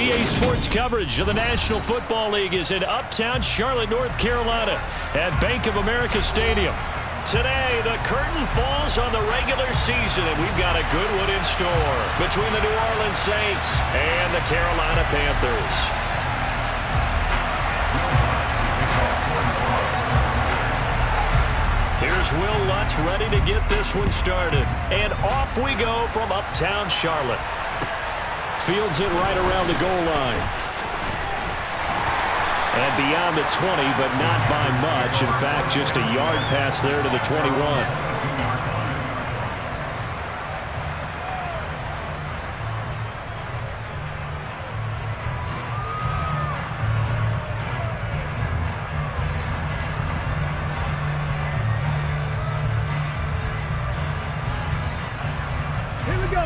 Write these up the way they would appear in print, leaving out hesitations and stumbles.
EA Sports coverage of the National Football League is in uptown Charlotte, North Carolina at Bank of America Stadium. Today, the curtain falls on the regular season, and we've got a good one in store between the New Orleans Saints and the Carolina Panthers. Here's Will Lutz ready to get this one started. And off we go from uptown Charlotte. Fields it right around the goal line. And beyond the 20, but not by much. In fact, just a yard pass there to the 21.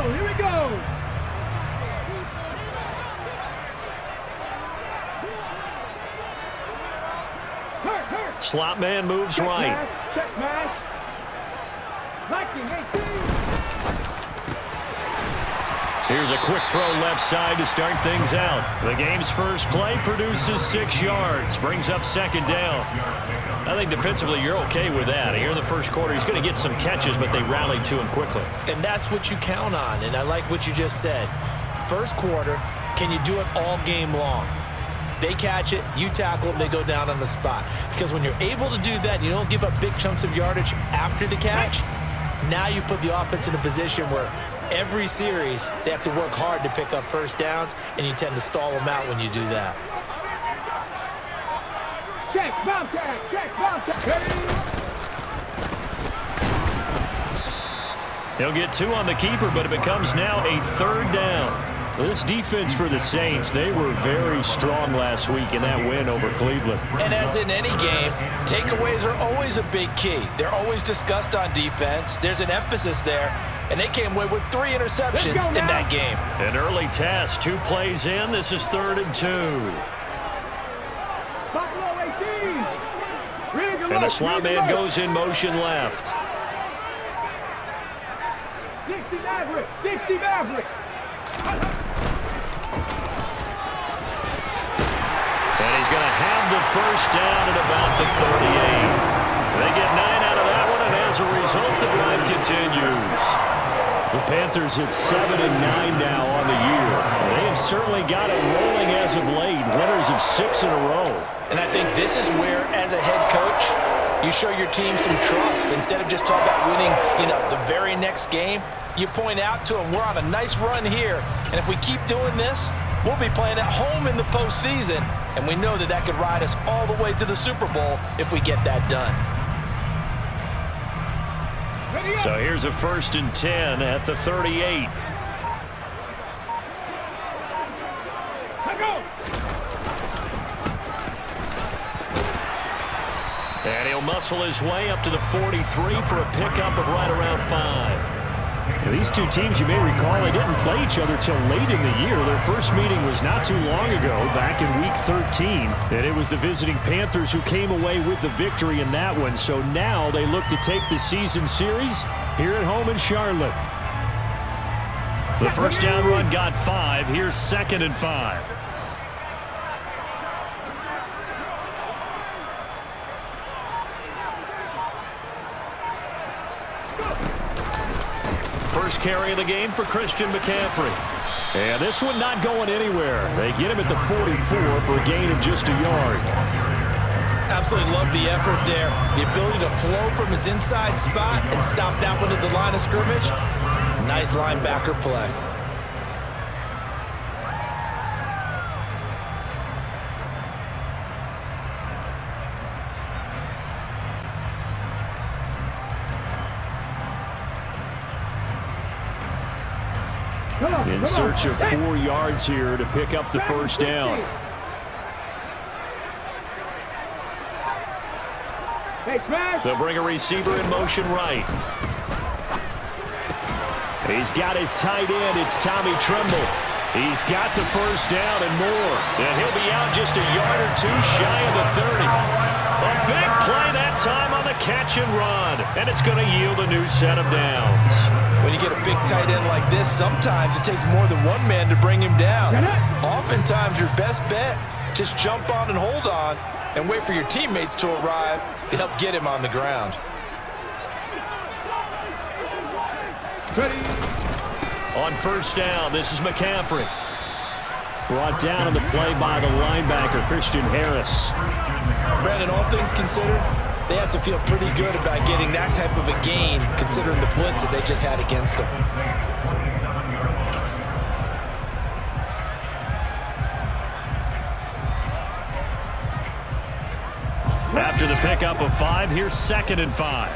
Here we go. Slot man moves right. Check smash. Here's a quick throw left side to start things out. The game's first play produces 6 yards, brings up second down. I think defensively you're okay with that. Here in the first quarter, he's going to get some catches, but they rallied to him quickly. And that's what you count on, and I like what you just said. First quarter, can you do it all game long? They catch it, you tackle them, they go down on the spot. Because when you're able to do that, you don't give up big chunks of yardage after the catch. Now you put the offense in a position where every series they have to work hard to pick up first downs, and you tend to stall them out when you do that. Check, bomb tag. He'll get 2 on the keeper, but it becomes now a third down. This defense for the Saints, they were very strong last week in that win over Cleveland. And as in any game, takeaways are always a big key. They're always discussed on defense. There's an emphasis there, and they came away with 3 interceptions in that game. An early test, 2 plays in. This is 3rd and 2. And the slot man goes in motion left. 60 Maverick. And he's going to have the first down at about the 38. They get 9 out of that one, and as a result, the drive continues. The Panthers at 7-9 now on the year. They have certainly got it rolling as of late. Winners of 6 in a row. And I think this is where, as a head coach, you show your team some trust. Instead of just talking about winning, the very next game, you point out to them, we're on a nice run here. And if we keep doing this, we'll be playing at home in the postseason. And we know that could ride us all the way to the Super Bowl if we get that done. So here's a 1st and 10 at the 38. And he'll muscle his way up to the 43 for a pickup of right around 5. These two teams, you may recall, they didn't play each other till late in the year. Their first meeting was not too long ago, back in Week 13. And it was the visiting Panthers who came away with the victory in that one. So now they look to take the season series here at home in Charlotte. The first down run got 5. Here's 2nd and 5. First carry of the game for Christian McCaffrey. And this one not going anywhere. They get him at the 44 for a gain of just a yard. Absolutely love the effort there. The ability to flow from his inside spot and stop that one at the line of scrimmage. Nice linebacker play. In search of 4 yards here to pick up the first down. They'll bring a receiver in motion right. He's got his tight end. It's Tommy Tremble. He's got the first down and more. And he'll be out just a yard or 2 shy of the 30. big play that time on the catch and run, and it's going to yield a new set of downs. When you get a big tight end like this, sometimes it takes more than one man to bring him down. Oftentimes, your best bet, just jump on and hold on and wait for your teammates to arrive to help get him on the ground. Ready. On first down, this is McCaffrey. Brought down on the play by the linebacker, Christian Harris. Brandon, all things considered, they have to feel pretty good about getting that type of a gain considering the blitz that they just had against them. After the pickup of 5, here's 2nd and 5.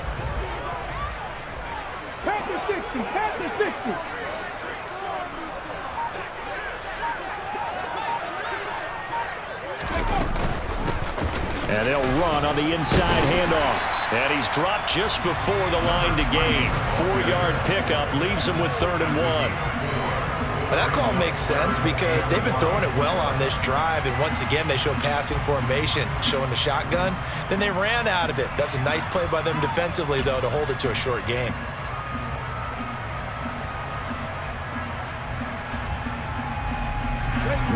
Panthers 60. Panthers 60. And they'll run on the inside handoff. And he's dropped just before the line to gain. 4-yard pickup leaves him with 3rd and 1. Well, that call makes sense because they've been throwing it well on this drive, and once again they show passing formation, showing the shotgun. Then they ran out of it. That's a nice play by them defensively, though, to hold it to a short game.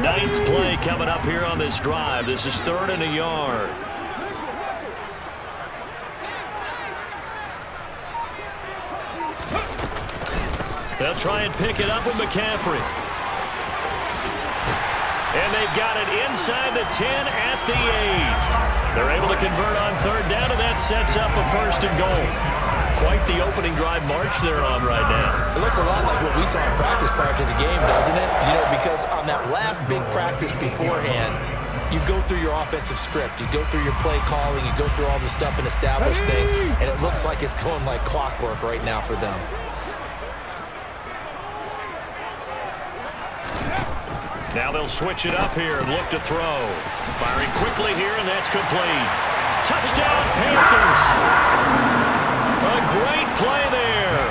Ninth play coming up here on this drive. This is 3rd and a yard. They'll try and pick it up with McCaffrey. And they've got it inside the 10 at the 8. They're able to convert on 3rd down, and that sets up a 1st and goal. Quite the opening drive march they're on right now. It looks a lot like what we saw in practice prior to the game, doesn't it? You know, because on that last big practice beforehand, you go through your offensive script, you go through your play calling, you go through all the stuff and establish things, and it looks like it's going like clockwork right now for them. Now they'll switch it up here and look to throw. Firing quickly here, and that's complete. Touchdown, Panthers! A great play there.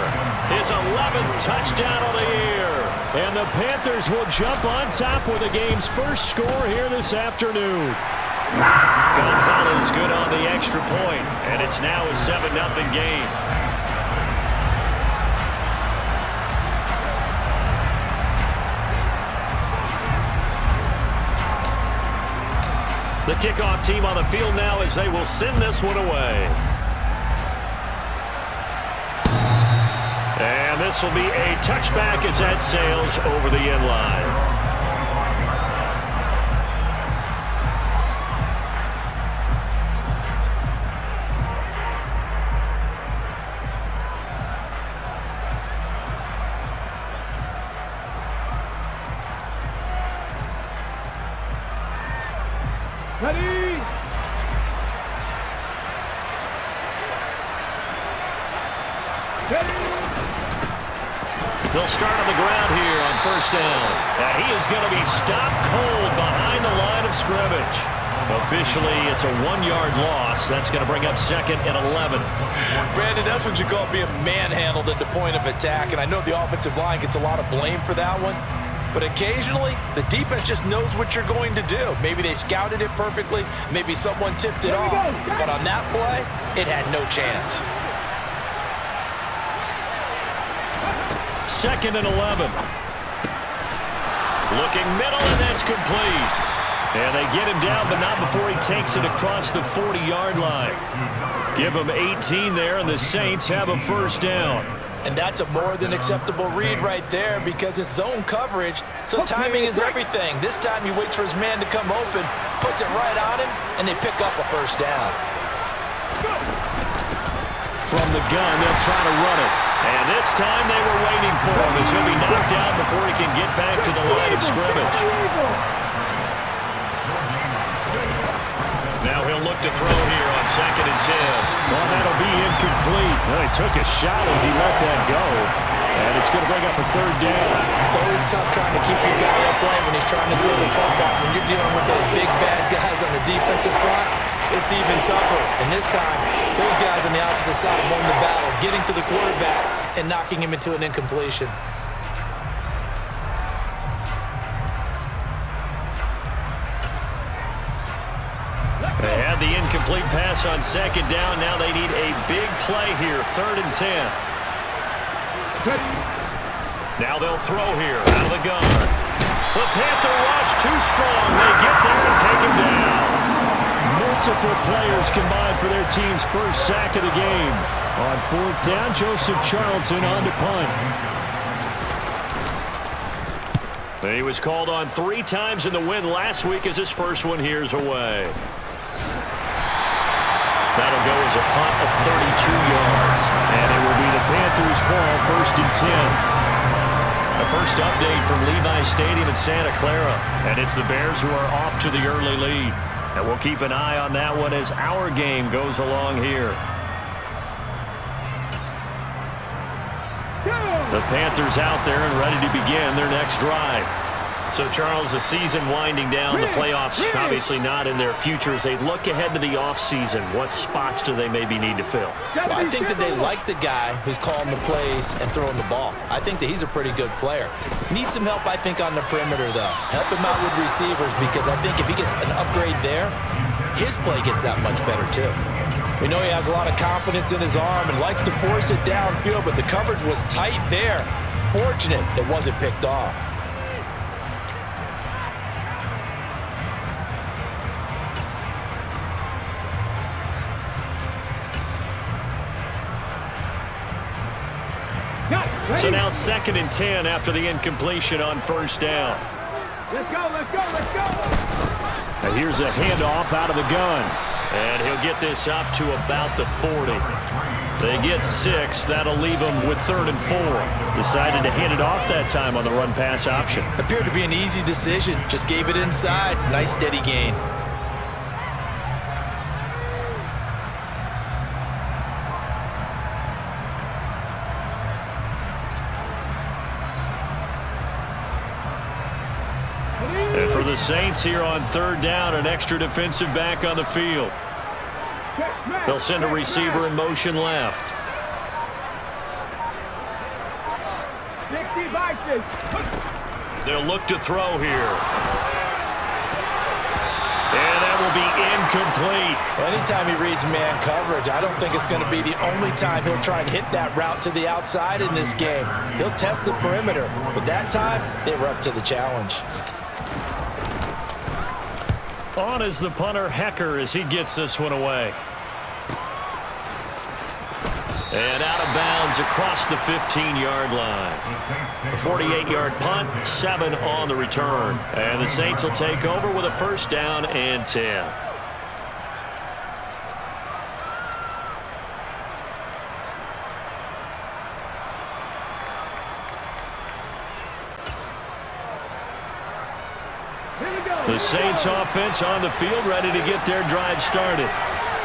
His 11th touchdown of the year. And the Panthers will jump on top with the game's first score here this afternoon. Gonzalez good on the extra point, and it's now a 7-0 game. The kickoff team on the field now as they will send this one away. And this will be a touchback as that sails over the end line. Ready. They'll start on the ground here on first down. And he is going to be stopped cold behind the line of scrimmage. Officially, it's a 1-yard loss. That's going to bring up 2nd and 11. Brandon, that's what you call being manhandled at the point of attack. And I know the offensive line gets a lot of blame for that one. But occasionally, the defense just knows what you're going to do. Maybe they scouted it perfectly. Maybe someone tipped it off. But on that play, it had no chance. 2nd and 11. Looking middle, and that's complete. And they get him down, but not before he takes it across the 40-yard line. Give him 18 there, and the Saints have a first down. And that's a more than acceptable read right there because it's zone coverage, so timing is everything. This time he waits for his man to come open, puts it right on him, and they pick up a first down. From the gun, they'll try to run it. And this time they were waiting for him as he'll be knocked out before he can get back to the line of scrimmage. Now he'll look to throw here on 2nd and 10. Well, that'll be incomplete. Well, he took a shot as he let that go. And it's going to bring up a 3rd down. It's always tough trying to keep your guy upright when he's trying to throw the football. When you're dealing with those big, bad guys on the defensive front, it's even tougher. And this time, those guys on the opposite side won the battle, getting to the quarterback and knocking him into an incompletion. They had the incomplete pass on second down. Now they need a big play here, 3rd and 10. Now they'll throw here out of the gun. The Panther rush too strong. They get there and take him down. Multiple players combined for their team's first sack of the game. On 4th down, Joseph Charlton on to punt. He was called on 3 times in the win last week as his first one here's away. That'll go as a punt of 32 yards. And it will be the Panthers' ball, 1st and 10. A first update from Levi Stadium in Santa Clara. And it's the Bears who are off to the early lead. And we'll keep an eye on that one as our game goes along here. The Panthers out there and ready to begin their next drive. So, Charles, the season winding down, the playoffs obviously not in their future. As they look ahead to the offseason, what spots do they maybe need to fill? Well, I think that they like the guy who's calling the plays and throwing the ball. I think that he's a pretty good player. Needs some help, I think, on the perimeter, though. Help him out with receivers, because I think if he gets an upgrade there, his play gets that much better, too. We know he has a lot of confidence in his arm and likes to force it downfield, but the coverage was tight there. Fortunate it wasn't picked off. So now 2nd and 10 after the incompletion on 1st down. Let's go, let's go, let's go. Now here's a handoff out of the gun. And he'll get this up to about the 40. They get 6. That'll leave them with 3rd and 4. Decided to hand it off that time on the run-pass option. Appeared to be an easy decision. Just gave it inside. Nice steady gain. And for the Saints here on 3rd down, an extra defensive back on the field. They'll send a receiver in motion left. 60 boxes. They'll look to throw here. And that will be incomplete. Anytime he reads man coverage, I don't think it's going to be the only time he'll try and hit that route to the outside in this game. He'll test the perimeter, but that time they were up to the challenge. On is the punter, Hecker, as he gets this one away. And out of bounds across the 15-yard line. A 48-yard punt, 7 on the return. And the Saints will take over with a 1st down and 10. The Saints offense on the field, ready to get their drive started.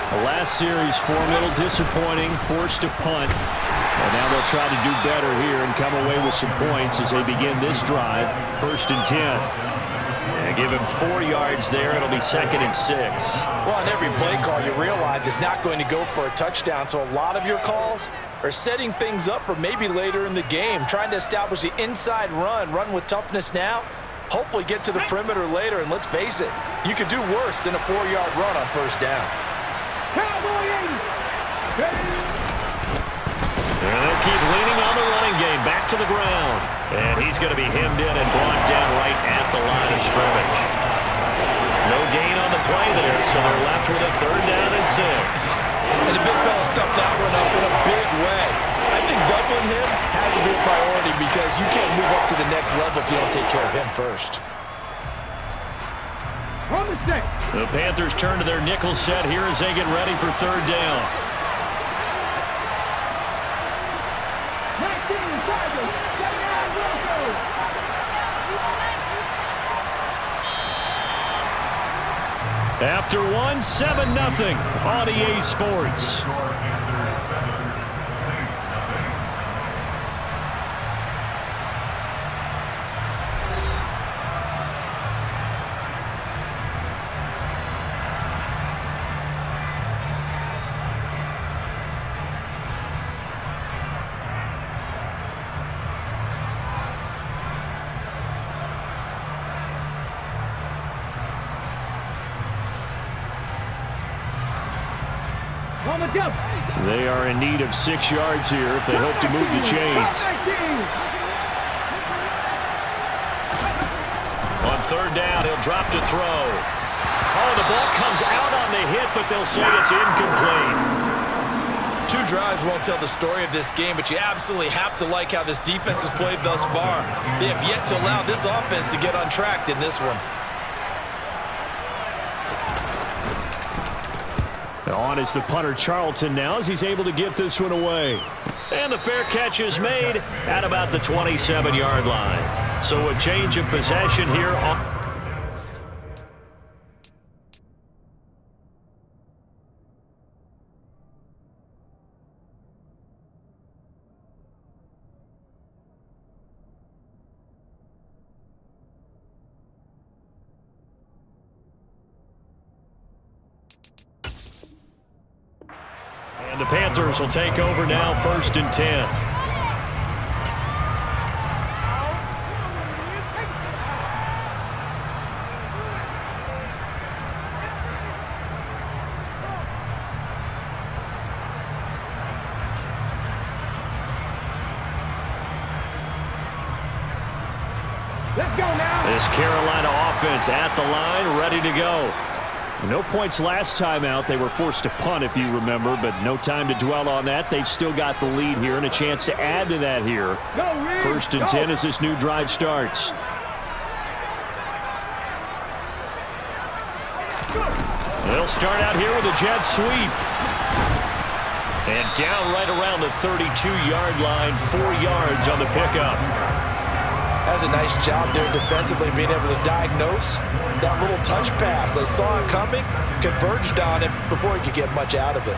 The last series form a little disappointing, forced to punt. And now they'll try to do better here and come away with some points as they begin this drive, 1st and 10. And give him 4 yards there. It'll be 2nd and 6. Well, on every play call, you realize it's not going to go for a touchdown. So a lot of your calls are setting things up for maybe later in the game, trying to establish the inside run with toughness now. Hopefully get to the perimeter later, and let's face it, you could do worse than a 4-yard run on 1st down. And they'll keep leaning on the running game, back to the ground. And he's going to be hemmed in and brought down right at the line of scrimmage. No gain on the play there, so they're left with a 3rd down and 6. And the big fella stuffed that one up in a big way. I think doubling him has to be a priority because you can't move up to the next level if you don't take care of him first. The Panthers turn to their nickel set here as they get ready for 3rd down. After 1, 7-0 on EA Sports. let's go. They are in need of 6 yards here if they hope to move the chains. On third down, he'll drop to throw. Oh, the ball comes out on the hit, but they'll say it's incomplete. 2 drives won't tell the story of this game, but you absolutely have to like how this defense has played thus far. They have yet to allow this offense to get untracked in this one. On is the punter Charlton now as he's able to get this one away. And the fair catch is made at about the 27-yard line. So a change of possession here on... And the Panthers will take over now, 1st and 10. Let's go now. This Carolina offense at the line, ready to go. No points last time out. They were forced to punt, if you remember, but no time to dwell on that. They've still got the lead here and a chance to add to that here. 1st and 10 as this new drive starts. They'll start out here with a jet sweep. And down right around the 32-yard line, 4 yards on the pickup. Has a nice job there defensively, being able to diagnose that little touch pass. They saw it coming, converged on it before he could get much out of it.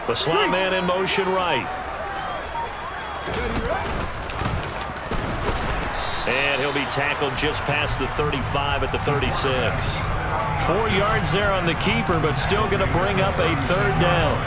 The slot man in motion right. And he'll be tackled just past the 35 at the 36. 4 yards there on the keeper, but still going to bring up a 3rd down.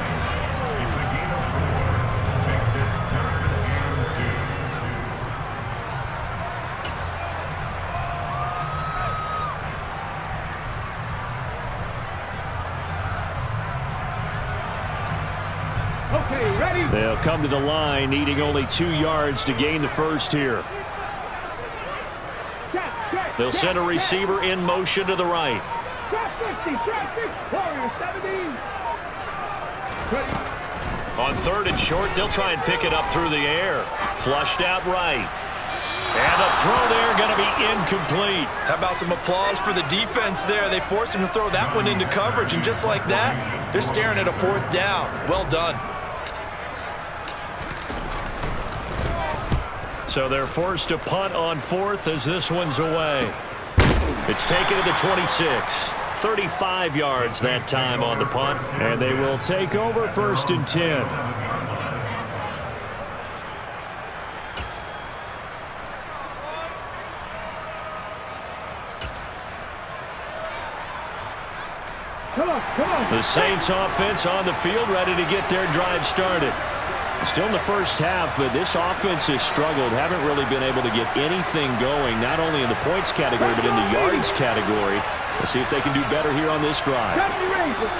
Okay, ready. They'll come to the line, needing only 2 yards to gain the first here. They'll send a receiver in motion to the right. On 3rd and short, they'll try and pick it up through the air. Flushed out right. And a throw there going to be incomplete. How about some applause for the defense there? They forced him to throw that one into coverage, and just like that, they're staring at a 4th down. Well done. So they're forced to punt on 4th as this one's away. It's taken to the 26. 35 yards that time on the punt. And they will take over 1st and 10. Come on. The Saints offense on the field, ready to get their drive started. Still in the first half, but this offense has struggled. Haven't really been able to get anything going, not only in the points category, but in the yards category. Let's see if they can do better here on this drive. 70 Rangers.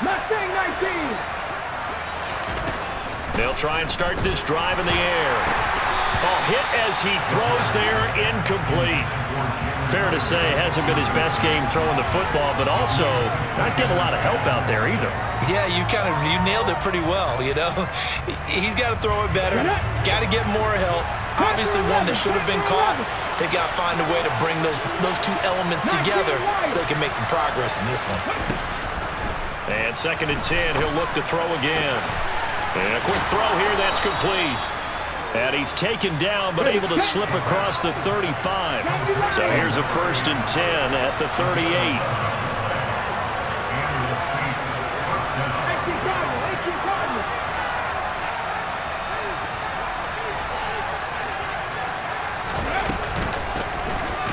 Mustang 19. They'll try and start this drive in the air. Oh, hit as he throws there, incomplete. Fair to say, hasn't been his best game throwing the football, but also not getting a lot of help out there either. Yeah, you nailed it pretty well, you know. He's got to throw it better, got to get more help. Obviously one that should have been caught. They've got to find a way to bring those 2 elements together so they can make some progress in this one. And 2nd and 10, he'll look to throw again. And a quick throw here, that's complete. And he's taken down, but able to slip across the 35. So here's a 1st and 10 at the 38.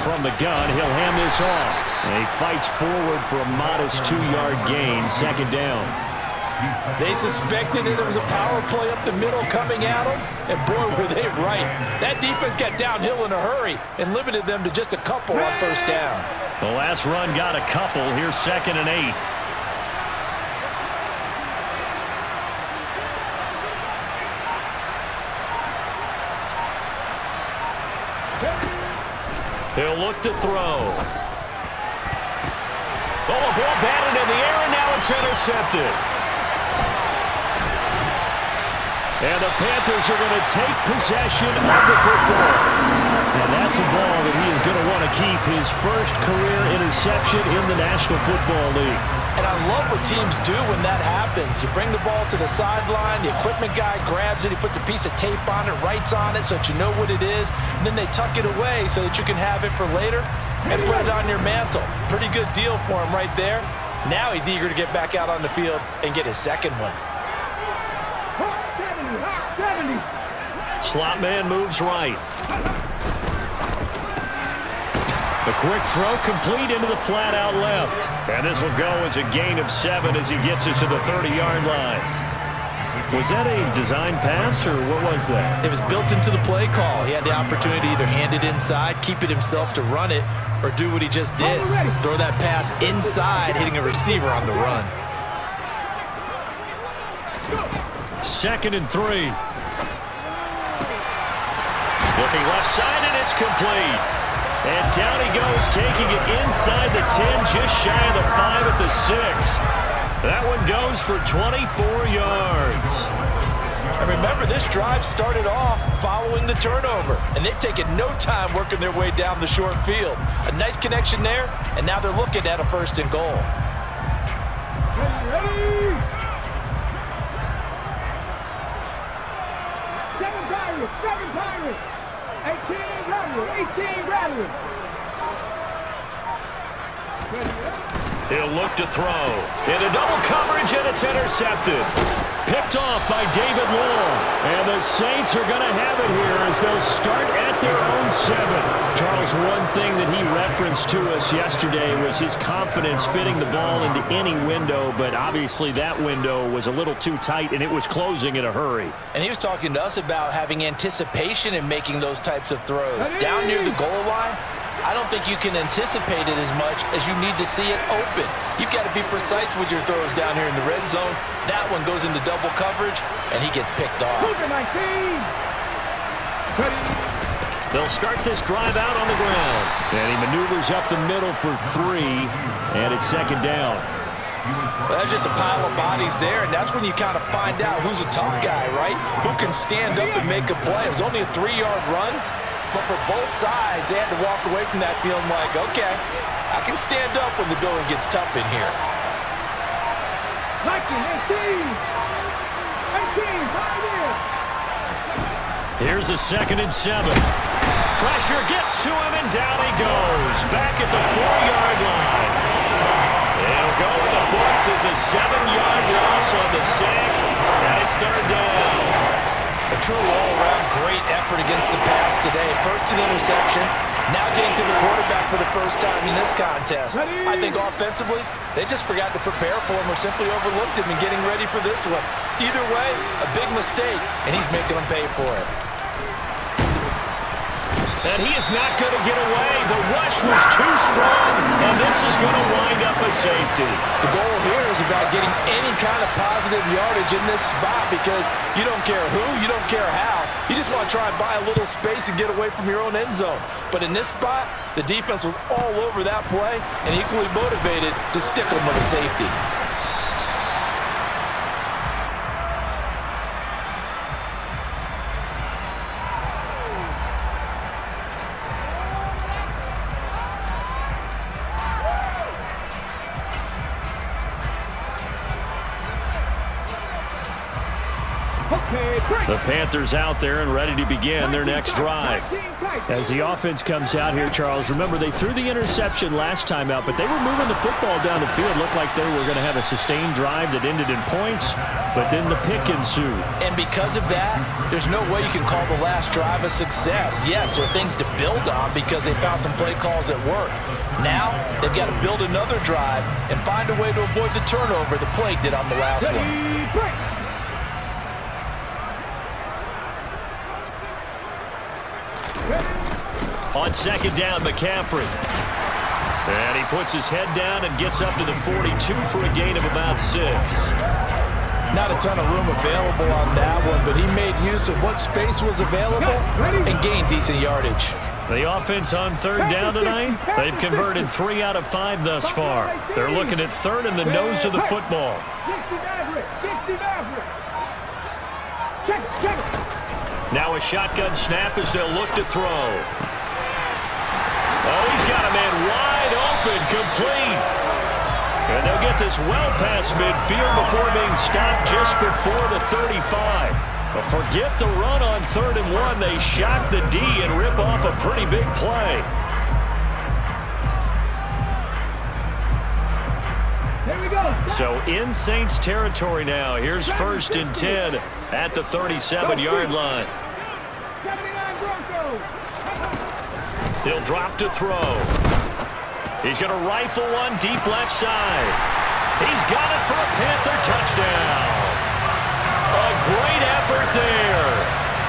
From from the gun. He'll hand this off. And he fights forward for a modest 2-yard gain, second down. They suspected it was a power play up the middle coming at them, and boy, were they right. That defense got downhill in a hurry and limited them to just a couple on first down. The last run got a couple. Here's 2nd and 8. He'll look to throw. Oh, a ball batted in the air, and now it's intercepted. And the Panthers are going to take possession of the football. And that's a ball that he is going to want to keep, his first career interception in the National Football League. And I love what teams do when that happens. You bring the ball to the sideline, the equipment guy grabs it, he puts a piece of tape on it, writes on it so that you know what it is, and then they tuck it away so that you can have it for later and put it on your mantle. Pretty good deal for him right there. Now he's eager to get back out on the field and get his second one. 70. Slot man moves right. The quick throw complete into the flat out left. And this will go as a gain of 7 as he gets it to the 30-yard line. Was that a design pass, or what was that? It was built into the play call. He had the opportunity to either hand it inside, keep it himself to run it, or do what he just did. Throw that pass inside, hitting a receiver on the run. 2nd and 3. Looking left side, and it's complete. And down he goes, taking it inside the 10, just shy of the 5 at the 6. That one goes for 24 yards. And remember, this drive started off following the turnover, and they've taken no time working their way down the short field. A nice connection there, and now they're looking at a 1st and goal. Ready. 7 Pirates. 18 Rattlers. He'll look to throw. Into double coverage, and it's intercepted. Picked off by David Long. And the Saints are going to have it here as they'll start at their own 7. Charles, one thing that he referenced to us yesterday was his confidence fitting the ball into any window, but obviously that window was a little too tight, and it was closing in a hurry. And he was talking to us about having anticipation in making those types of throws. Down near the goal line, I don't think you can anticipate it as much as you need to see it open. You've got to be precise with your throws down here in the red zone. That one goes into double coverage, and he gets picked off. They'll start this drive out on the ground. And he maneuvers up the middle for 3, and it's 2nd down. Well, that's just a pile of bodies there, and that's when you kind of find out who's a tough guy, right? Who can stand up and make a play. It was only a 3-yard run, but for both sides, they had to walk away from that feeling like, okay, I can stand up when the going gets tough in here. 18, Here's a 2nd and 7. Pressure gets to him, and down he goes. Back at the 4-yard line. It'll go in the books as a 7-yard loss on the sack, and it's 3rd down. A true all-around great effort against the pass today. First an interception, now getting to the quarterback for the first time in this contest. I think offensively, they just forgot to prepare for him or simply overlooked him in getting ready for this one. Either way, a big mistake, and he's making them pay for it. And he is not going to get away. The rush was too strong, and this is going to wind up a safety. The goal here is about getting any kind of positive yardage in this spot because you don't care who, you don't care how. You just want to try and buy a little space and get away from your own end zone. But in this spot, the defense was all over that play and equally motivated to stick them with a safety. The Panthers out there and ready to begin their next drive. As the offense comes out here, Charles, remember they threw the interception last time out, but they were moving the football down the field. Looked like they were going to have a sustained drive that ended in points, but then the pick ensued. And because of that, there's no way you can call the last drive a success. Yes, there are things to build on because they found some play calls that work. Now, they've got to build another drive and find a way to avoid the turnover the Plague did on the last one. On second down, McCaffrey. And he puts his head down and gets up to the 42 for a gain of about 6. Not a ton of room available on that one, but he made use of what space was available and gained decent yardage. The offense on third down tonight, they've converted 3 out of 5 thus far. They're looking at third in the nose of the football. Now a shotgun snap as they'll look to throw. Oh, he's got a man wide open, complete. And they'll get this well past midfield before being stopped just before the 35. But forget the run on 3rd and 1. They shock the D and rip off a pretty big play. Here we go. So in Saints territory now. Here's 1st and 10 at the 37-yard line. 79 Broncos. He'll drop to throw. He's going to rifle one deep left side. He's got it for a Panther touchdown. A great effort there.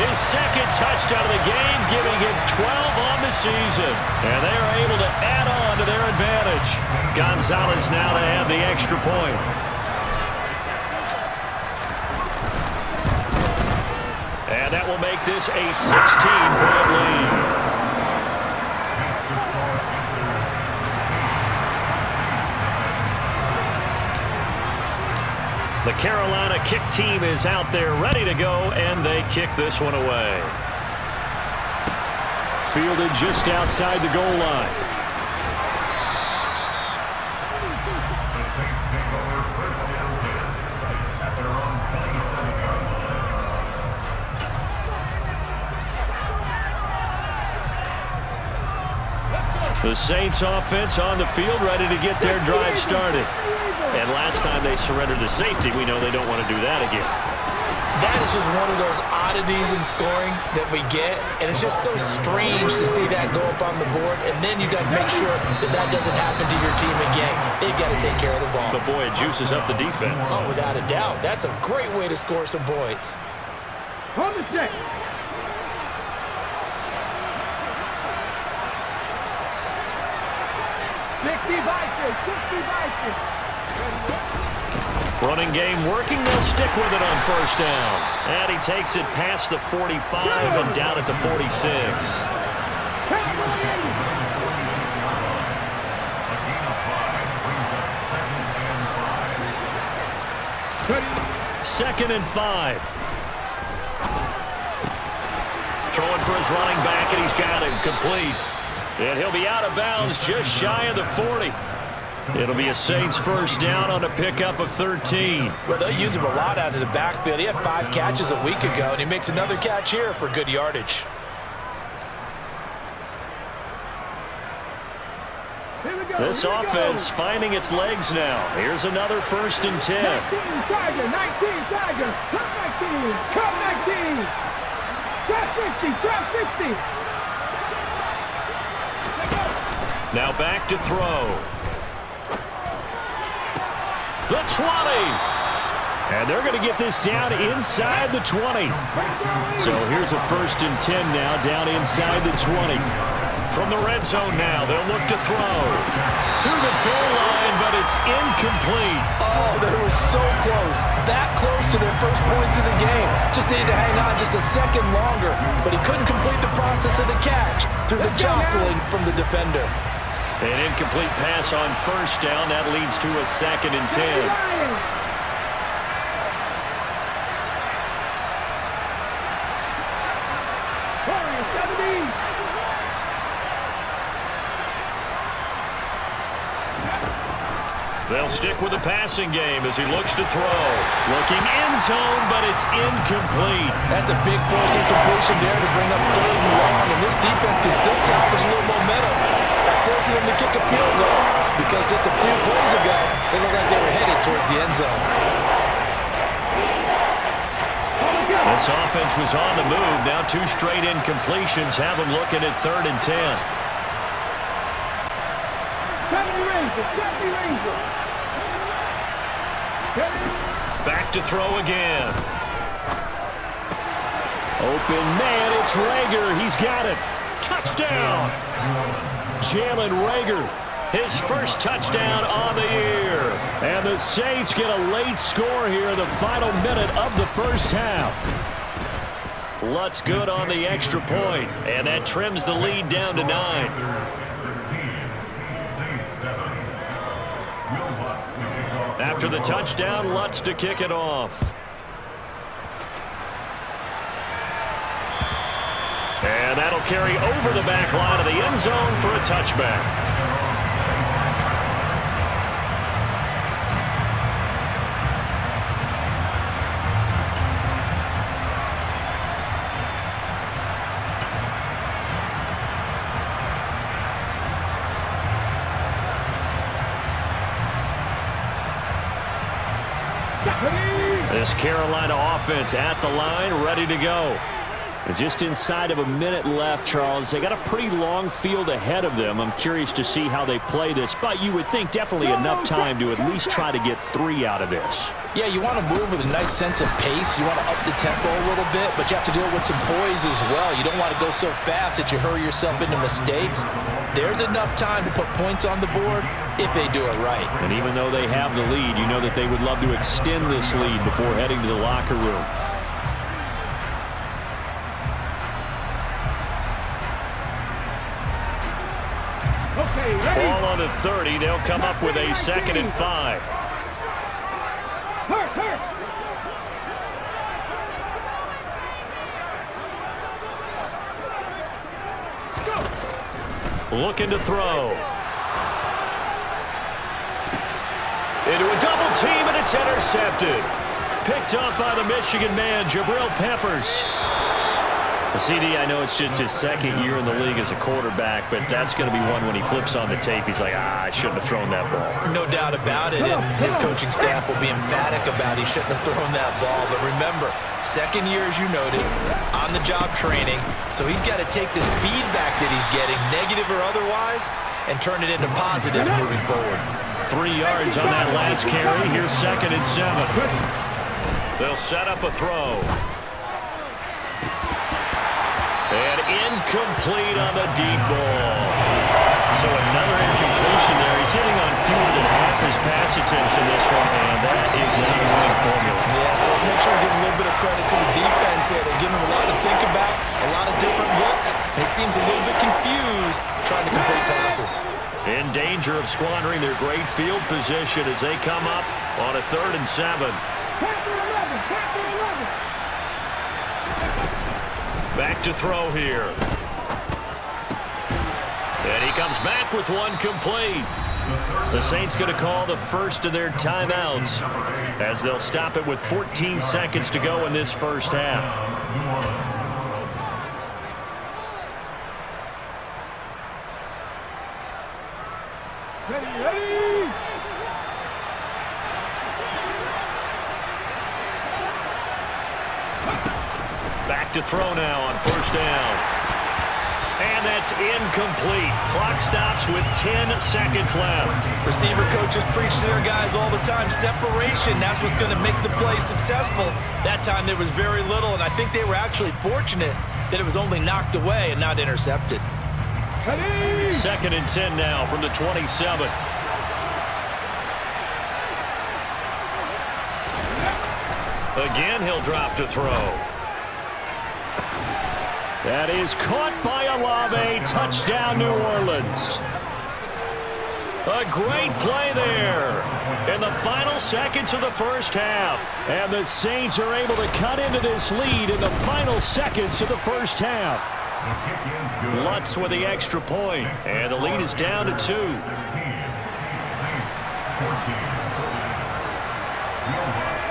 His 2nd touchdown of the game, giving him 12 on the season. And they are able to add on to their advantage. Gonzalez now to have the extra point. And that will make this a 16-point lead. The Carolina kick team is out there ready to go, and they kick this one away. Fielded just outside the goal line. The Saints offense on the field ready to get their drive started. And last time they surrendered the safety, we know they don't want to do that again. That is just one of those oddities in scoring that we get, and it's just so strange to see that go up on the board, and then you got to make sure that that doesn't happen to your team again. They've got to take care of the ball. But boy, it juices up the defense. Oh, without a doubt. That's a great way to score some points. On the check. Running game working. They'll stick with it on 1st down. And he takes it past the 45 and down at the 46. Second and 5. Throwing for his running back, and he's got him complete. And he'll be out of bounds just shy of the 40. It'll be a Saints 1st down on a pickup of 13. Well, they'll use him a lot out of the backfield. He had 5 catches a week ago, and he makes another catch here for good yardage. This offense finding its legs now. Here's another 1st and 10. 19 Tiger, 19 Tiger, come 19, drop 50, drop 50. Now back to throw. The 20. And they're going to get this down inside the 20. So here's a 1st and 10 now down inside the 20. From the red zone now, they'll look to throw. To the goal line, but it's incomplete. Oh, they were so close. That close to their first points of the game. Just needed to hang on just a second longer, but he couldn't complete the process of the catch through the jostling from the defender. An incomplete pass on 1st down. That leads to a 2nd and 10. They'll stick with the passing game as he looks to throw. Looking end zone, but it's incomplete. That's a big force incompletion there to bring up 3rd and long, and this defense can still salvage a little momentum by forcing them to kick a field goal, because just a few plays ago, they looked like they were headed towards the end zone. This offense was on the move. Now 2 straight incompletions have them looking at 3rd and 10. Back to throw again. Open man, it's Rager. He's got it. Touchdown. Jalen Rager, his first touchdown on the year. And the Saints get a late score here in the final minute of the first half. Lutz good on the extra point, and that trims the lead down to 9. After the touchdown, Lutz to kick it off. And that'll carry over the back line of the end zone for a touchback. This Carolina offense at the line, ready to go. And just inside of a minute left, Charles. They got a pretty long field ahead of them. I'm curious to see how they play this, but you would think definitely enough time to at least try to get 3 out of this. Yeah, you want to move with a nice sense of pace. You want to up the tempo a little bit, but you have to deal with some poise as well. You don't want to go so fast that you hurry yourself into mistakes. There's enough time to put points on the board if they do it right. And even though they have the lead, you know that they would love to extend this lead before heading to the locker room. Ball on the 30. They'll come up with a 2nd and 5. Looking to throw. Into a double team, and it's intercepted. Picked up by the Michigan man, Jabril Peppers. The CD, I know it's just his 2nd year in the league as a quarterback, but that's going to be one when he flips on the tape. He's like, I shouldn't have thrown that ball. No doubt about it, and his coaching staff will be emphatic about he shouldn't have thrown that ball. But remember, 2nd year, as you noted, on-the-job training, so he's got to take this feedback that he's getting, negative or otherwise, and turn it into positives moving forward. 3 yards on that last carry. Here's 2nd and 7. They'll set up a throw. And incomplete on the deep ball. So another incompletion there. He's hitting on fewer than half his pass attempts in this one, and that is not a winning formula. Yeah, so let's make sure we give a little bit of credit to the defense here. They're giving him a lot to think about, a lot of different looks, and he seems a little bit confused trying to complete passes. In danger of squandering their great field position as they come up on a 3rd and 7. Back to throw here. And he comes back with one complete. The Saints going to call the first of their timeouts as they'll stop it with 14 seconds to go in this first half. Ready. Back to throw now on 1st down. And that's incomplete. Clock stops with 10 seconds left. Receiver coaches preach to their guys all the time. Separation, that's what's going to make the play successful. That time there was very little, and I think they were actually fortunate that it was only knocked away and not intercepted. 2nd and 10 now from the 27. Again, he'll drop to throw. That is caught by Olave. Touchdown, New Orleans. A great play there in the final seconds of the first half. And the Saints are able to cut into this lead in the final seconds of the first half. Lutz with the extra point, and the lead is down to 2.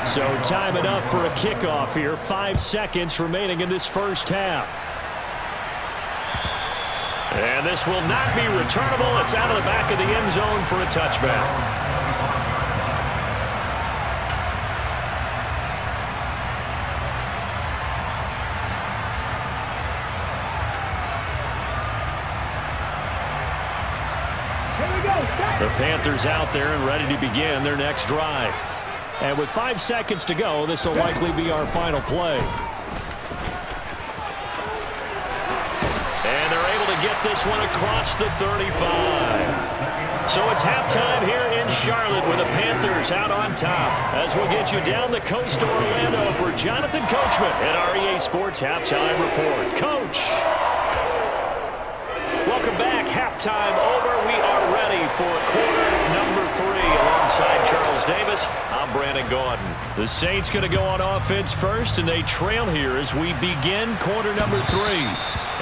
So time enough for a kickoff here. 5 seconds remaining in this first half. And this will not be returnable. It's out of the back of the end zone for a touchback. The Panthers out there and ready to begin their next drive. And with 5 seconds to go, this will likely be our final play. And they're able to get this one across the 35. So it's halftime here in Charlotte with the Panthers out on top. As we'll get you down the coast to Orlando for Jonathan Coachman at our EA Sports Halftime Report. Coach! Welcome back. Halftime over. We are ready for quarter number 3 alongside Charles Davis. I'm Brandon Gaudin. The Saints going to go on offense first, and they trail here as we begin quarter number 3.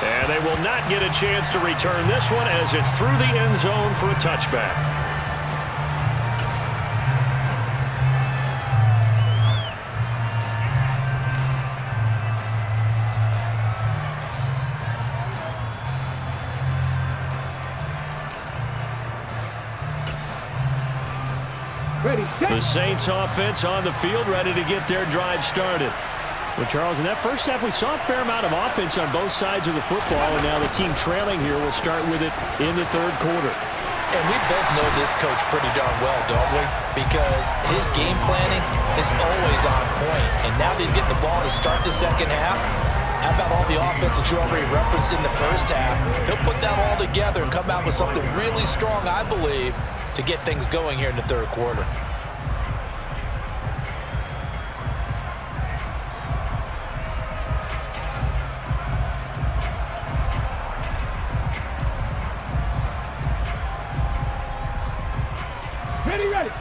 And they will not get a chance to return this one as it's through the end zone for a touchback. The Saints offense on the field, ready to get their drive started. Well, Charles, in that first half, we saw a fair amount of offense on both sides of the football, and now the team trailing here will start with it in the third quarter. And we both know this coach pretty darn well, don't we? Because his game planning is always on point. And now that he's getting the ball to start the second half, how about all the offense that you already referenced in the first half? He'll put that all together and come out with something really strong, I believe, to get things going here in the third quarter.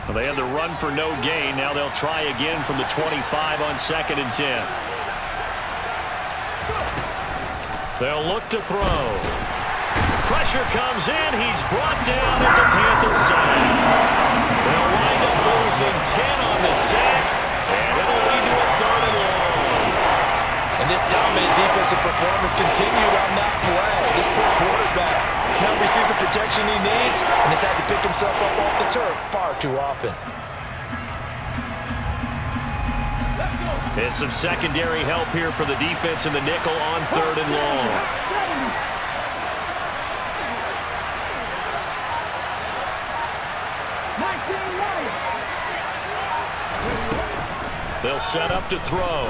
Well, they had the run for no gain. Now they'll try again from the 25 on 2nd and 10. They'll look to throw. Pressure comes in. He's brought down. It's a Panther sack. They'll wind up losing 10 on the sack, and it'll lead to a 3rd and long. And this dominant defensive performance continued on that play. This poor quarterback has not received the protection he needs and has had to pick himself up off the turf far too often. And some secondary help here for the defense in the nickel on 3rd and long. They'll set up to throw.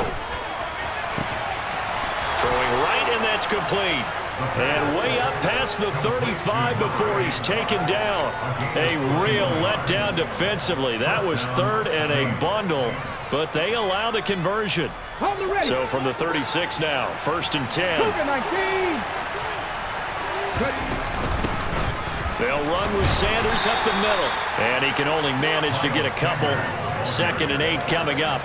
Throwing right, and that's complete. And way up past the 35 before he's taken down. A real letdown defensively. That was 3rd and a bundle, but they allow the conversion. So from the 36 now, 1st and 10. They'll run with Sanders up the middle. And he can only manage to get a couple. 2nd and 8 coming up.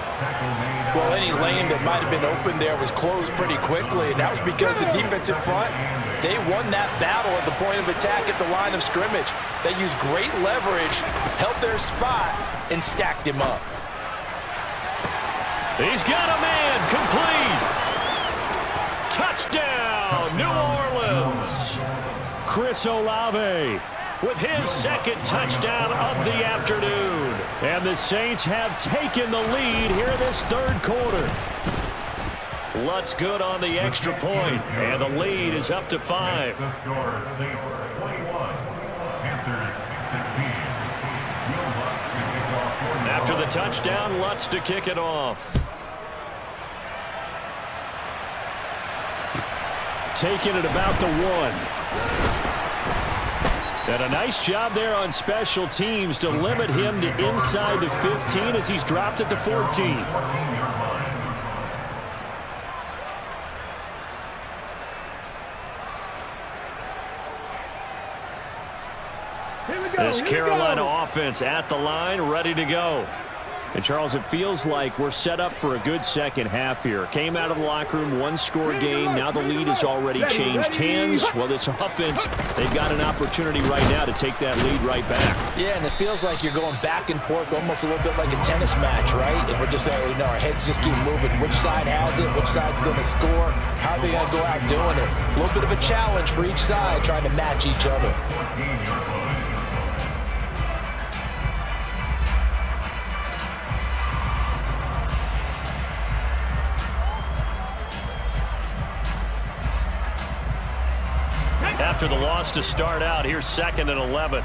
Well, any lane that might have been open there was closed pretty quickly, and that was because the defensive front, they won that battle at the point of attack at the line of scrimmage. They used great leverage, held their spot, and stacked him up. He's got a man, complete. Touchdown, New Orleans. Chris Olave with his 2nd touchdown of the afternoon. And the Saints have taken the lead here in this 3rd quarter. Lutz good on the extra point, and the lead is up to 5. After the touchdown, Lutz to kick it off. Taking it about the 1. And a nice job there on special teams to limit him to inside the 15 as he's dropped at the 14. This Carolina offense at the line, ready to go. And, Charles, it feels like we're set up for a good second half here. Came out of the locker room, one-score game. Now the lead has already changed hands. Well, this offense, they've got an opportunity right now to take that lead right back. Yeah, and it feels like you're going back and forth almost a little bit like a tennis match, right? And we're just, you know, our heads just keep moving. Which side has it? Which side's going to score? How are they going to go out doing it? A little bit of a challenge for each side trying to match each other. After the loss to start out, here's 2nd and 11.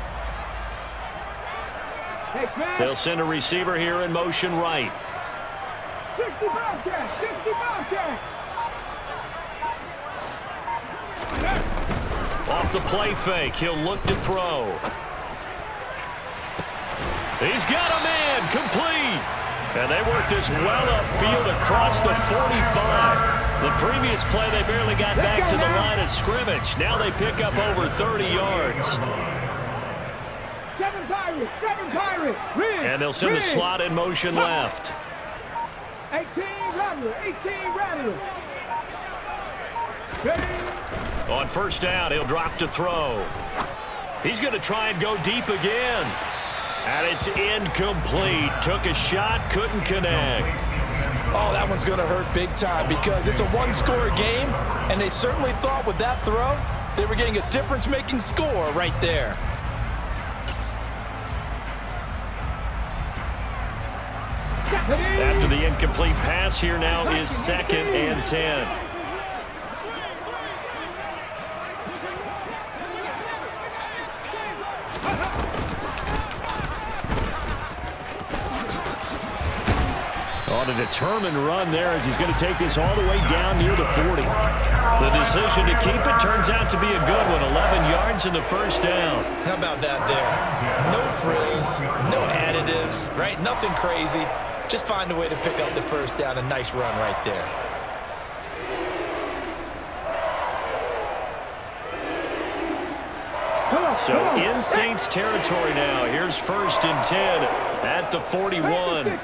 They'll send a receiver here in motion right. 65 check, 65 check. Off the play fake, he'll look to throw. He's got a man, complete. And they work this well upfield across the 45. The previous play, they barely got back to the line of scrimmage. Now they pick up over 30 yards. 7 Pirates. And they'll send the slot in motion left. 18 Rattler. On first down, he'll drop to throw. He's going to try and go deep again. And it's incomplete. Took a shot, couldn't connect. Oh, that one's going to hurt big time because it's a one-score game, and they certainly thought with that throw they were getting a difference-making score right there. After the incomplete pass, here now is 2nd and 10. On a determined run there as he's going to take this all the way down near the 40. The decision to keep it turns out to be a good one. 11 yards in the first down. How about that there? No frills, no additives, right? Nothing crazy. Just find a way to pick up the first down. A nice run right there. So in Saints territory now. Here's 1st and 10 at the 41.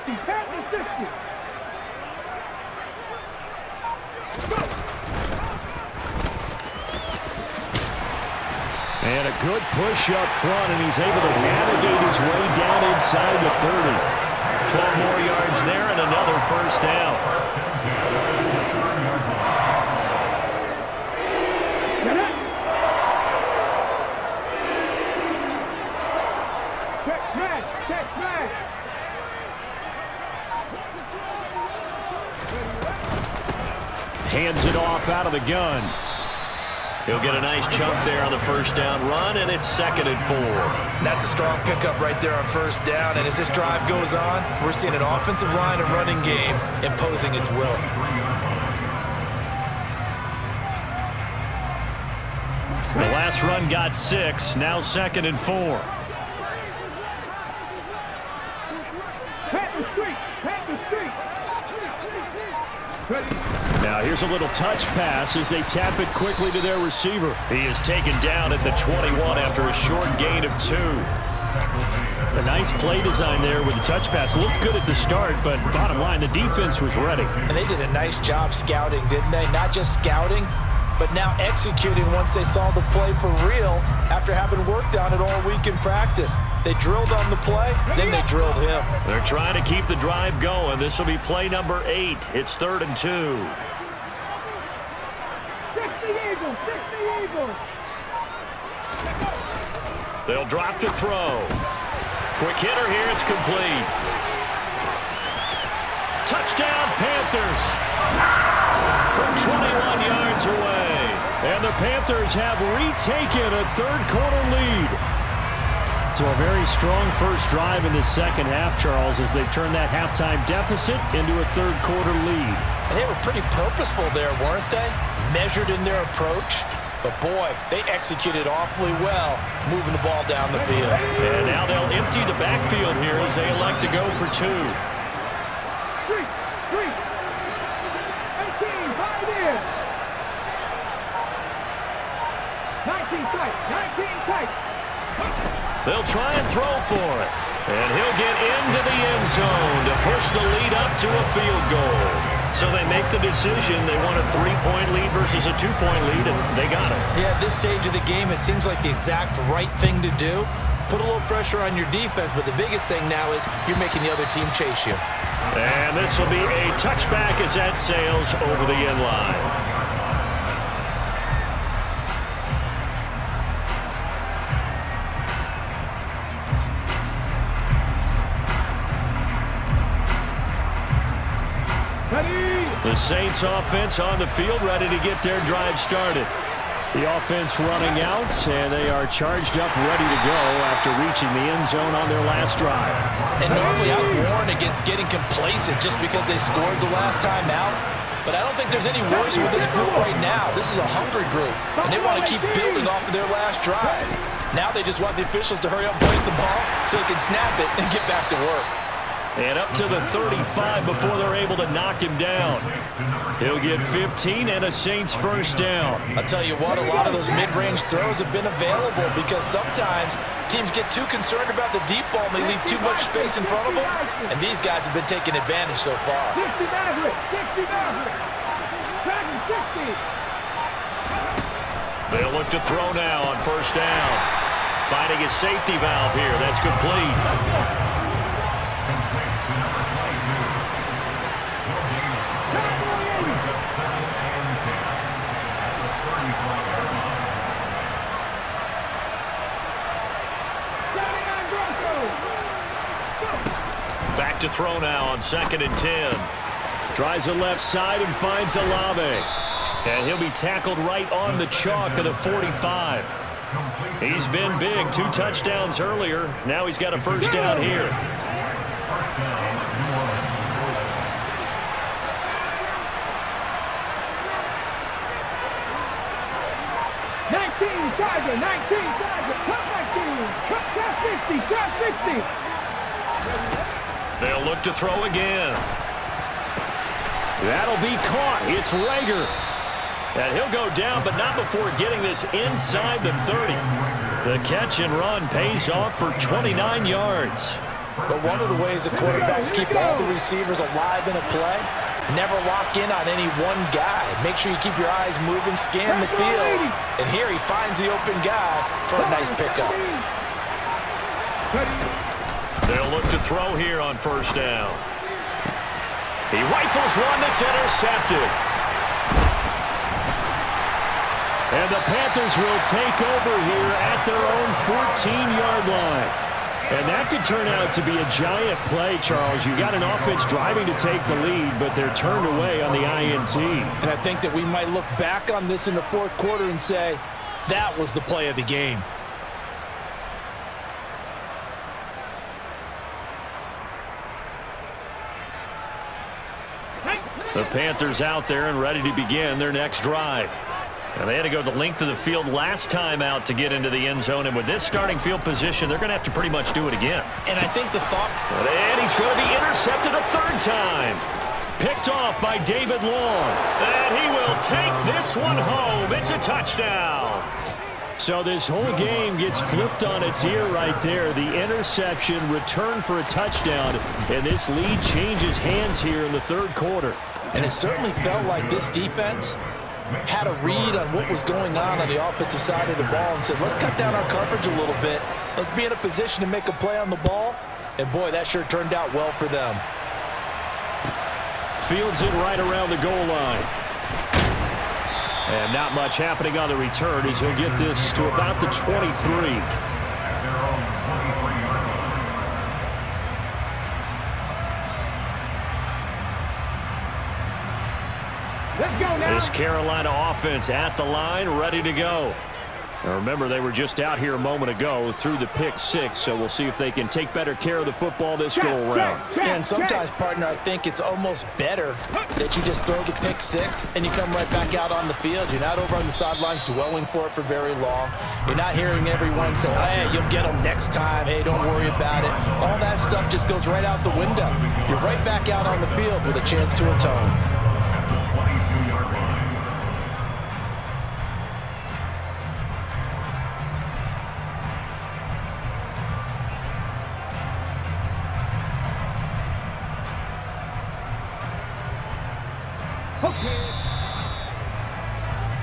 And a good push up front, and he's able to navigate his way down inside the 30. 12 more yards there and another first down. Hands it off out of the gun. He'll get a nice chunk there on the first down run, and it's 2nd and 4. That's a strong pickup right there on first down, and as this drive goes on, we're seeing an offensive line and running game imposing its will. The last run got 6, now 2nd and 4. Now here's a little touch pass as they tap it quickly to their receiver. He is taken down at the 21 after a short gain of 2. A nice play design there with the touch pass. Looked good at the start, but bottom line, the defense was ready. And they did a nice job scouting, didn't they? Not just scouting, but now executing once they saw the play for real after having worked on it all week in practice. They drilled on the play, then they drilled him. They're trying to keep the drive going. This will be play number 8. It's 3rd and 2. 60 Eagles. They'll drop to throw. Quick hitter here, it's complete. Touchdown, Panthers. From 21 yards away. And the Panthers have retaken a third-quarter lead. So a very strong first drive in the second half, Charles, as they turn that halftime deficit into a third-quarter lead. And they were pretty purposeful there, weren't they? Measured in their approach. But, boy, they executed awfully well moving the ball down the field. And now they'll empty the backfield here as they elect to go for 2. 18, 5 in. 19 tight. They'll try and throw for it. And he'll get into the end zone to push the lead up to a field goal. So they make the decision. They want a 3-point lead versus a 2-point lead, and they got it. Yeah, at this stage of the game, it seems like the exact right thing to do. Put a little pressure on your defense, but the biggest thing now is you're making the other team chase you. And this will be a touchback as that sails over the end line. The Saints offense on the field, ready to get their drive started. The offense running out, and they are charged up, ready to go after reaching the end zone on their last drive. And normally I warn against getting complacent just because they scored the last time out. But I don't think there's any worries with this group right now. This is a hungry group, and they want to keep building off of their last drive. Now they just want the officials to hurry up and place the ball so they can snap it and get back to work. And up to the 35 before they're able to knock him down. He'll get 15 and a Saints first down. I'll tell you what, a lot of those mid-range throws have been available because sometimes teams get too concerned about the deep ball and they leave too much space in front of them. And these guys have been taking advantage so far. 60 Maverick, 60 Maverick. 60. They'll look to throw now on first down. Finding a safety valve here. That's complete. Back to throw now on 2nd and 10. Tries the left side and finds Olave. And he'll be tackled right on the chalk of the 45. He's been big. 2 touchdowns earlier. Now he's got a first down here. Tiger, 19 Tiger, cut 19, cut 50, 60. They'll look to throw again. That'll be caught. It's Rager. And he'll go down, but not before getting this inside the 30. The catch and run pays off for 29 yards. But one of the ways the quarterbacks keep all the receivers alive in a play, never lock in on any one guy. Make sure you keep your eyes moving, scan the field. And here he finds the open guy for a nice pickup. They'll look to throw here on first down. He rifles one that's intercepted. And the Panthers will take over here at their own 14-yard line. And that could turn out to be a giant play, Charles. You got an offense driving to take the lead, but they're turned away on the INT. And I think that we might look back on this in the fourth quarter and say, that was the play of the game. The Panthers out there and ready to begin their next drive. And they had to go the length of the field last time out to get into the end zone. And with this starting field position, they're going to have to pretty much do it again. And I think the thought... And he's going to be intercepted a third time. Picked off by David Long. And he will take this one home. It's a touchdown. So this whole game gets flipped on its ear right there. The interception, return for a touchdown. And this lead changes hands here in the third quarter. And it certainly felt like this defense had a read on what was going on the offensive side of the ball and said, let's cut down our coverage a little bit. Let's be in a position to make a play on the ball. And, boy, that sure turned out well for them. Fields it right around the goal line. And not much happening on the return as he'll get this to about the 23. This Carolina offense at the line, ready to go. Now remember, they were just out here a moment ago through the pick 6, so we'll see if they can take better care of the football this go-around. And sometimes, partner, I think it's almost better that you just throw the pick 6 and you come right back out on the field. You're not over on the sidelines dwelling for it for very long. You're not hearing everyone say, hey, you'll get them next time. Hey, don't worry about it. All that stuff just goes right out the window. You're right back out on the field with a chance to atone.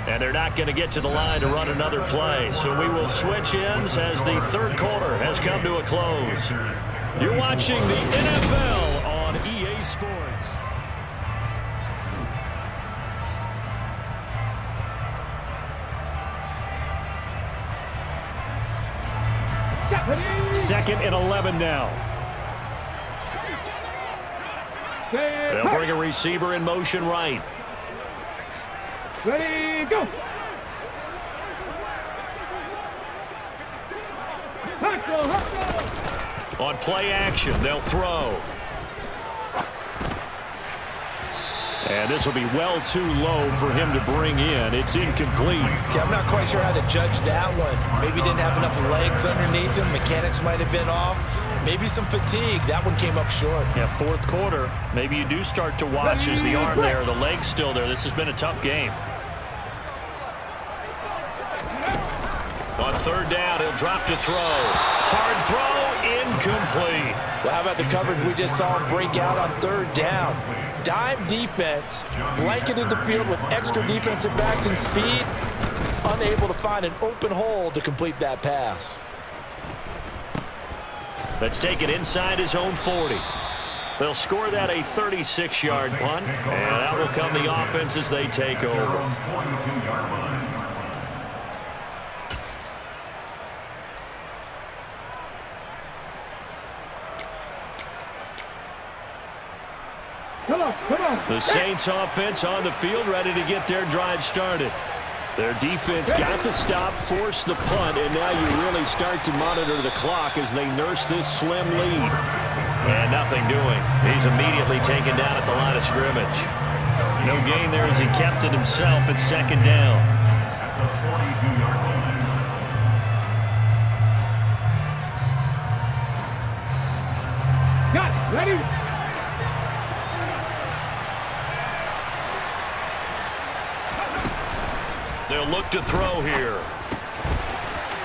And they're not going to get to the line to run another play. So we will switch ends as the third quarter has come to a close. You're watching the NFL on EA Sports. Second and 11 now. They'll bring a receiver in motion right. Ready, go! On play action, they'll throw. And this will be well too low for him to bring in. It's incomplete. Okay, I'm not quite sure how to judge that one. Maybe didn't have enough legs underneath him. Mechanics might have been off. Maybe some fatigue. That one came up short. Yeah, fourth quarter. Maybe you do start to watch as the arm there, the leg's still there. This has been a tough game. On third down, he'll drop to throw. Hard throw, incomplete. Well, how about the coverage we just saw him break out on third down? Dime defense, blanketed the field with extra defensive backs and speed, unable to find an open hole to complete that pass. Let's take it inside his own 40. They'll score that a 36-yard punt, and that will come the offense as they take over. Come on. The Saints offense on the field, ready to get their drive started. Their defense got the stop, forced the punt, and now you really start to monitor the clock as they nurse this slim lead. And nothing doing. He's immediately taken down at the line of scrimmage. No gain there as he kept it himself at second down. Got it. Ready? They'll look to throw here.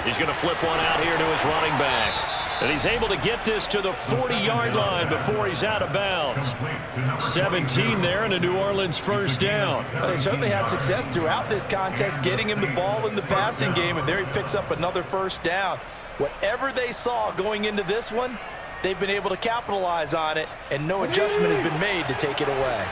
He's going to flip one out here to his running back. And he's able to get this to the 40-yard line before he's out of bounds. 17 there and a New Orleans first down. Well, they certainly had success throughout this contest, getting him the ball in the passing game, and there he picks up another first down. Whatever they saw going into this one, they've been able to capitalize on it, and no adjustment has been made to take it away.